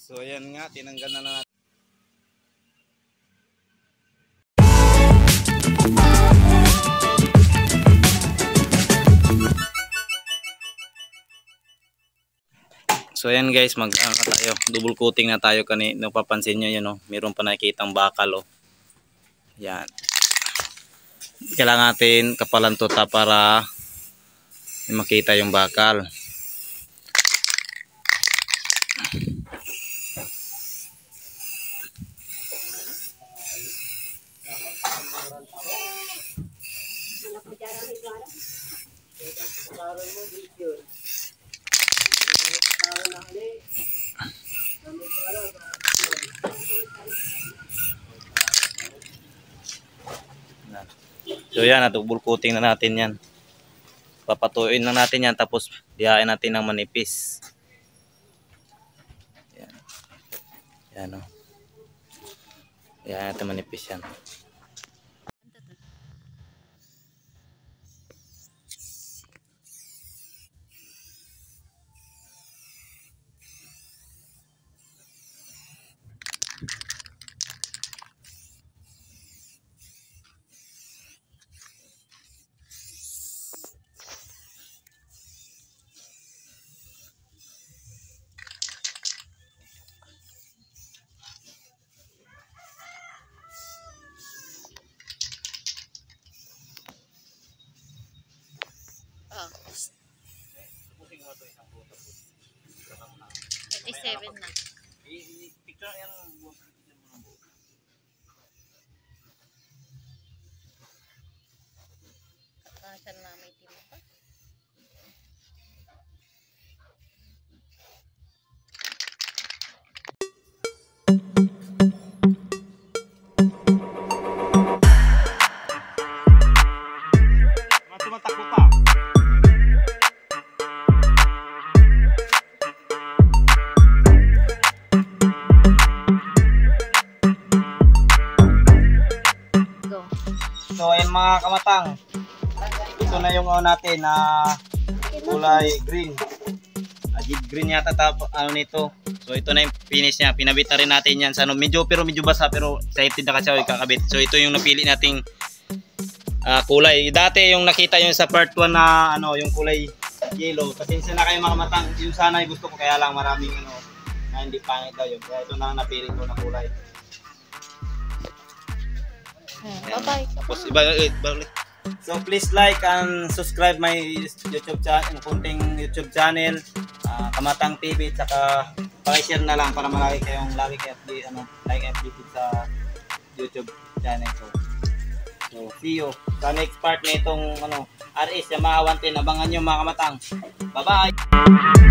So ayan nga, tinanggal na natin. So ayan guys, na tayo. Double coating na tayo kanina. Napapansin nyo yun, oh. Meron pa nakikitang bakal, oh. Yan. Kailangan natin kapalan tuta para makita yung bakal. So yan, double coating na natin yan. Papatuin na natin yan, tapos diyain natin ng manipis. Yan. Yan, o. Diyain natin manipis yan. Oh. 37 na. I-picture yan. Kasya na may timo pa. Tumatakbo pa. Go. So ayun mga kamatang, ito na yung natin na kulay green. Deep green yata ano nito. So ito na yung finish niya. Pinabit na rin natin yan sa medyo basa, pero excited na kasi ako ikakabit. So ito yung napili nating kulay. Dati yung nakita yun sa part 1 na yung kulay yellow. Pasensya na kayo mga kamatang. Yung sana ay gusto ko, kaya lang maraming na hindi pangit daw yun. Kaya ito na napili ko na kulay. Bye-bye. Tapos ibalik. So please like and subscribe my YouTube channel, kunting YouTube channel, Kamatang TV, tsaka paki-share na lang para lagi kayong like update sa YouTube channel ko. So see you sa next part na itong RS Yamaha 110. Abangan nyo mga kamatang. Bye bye.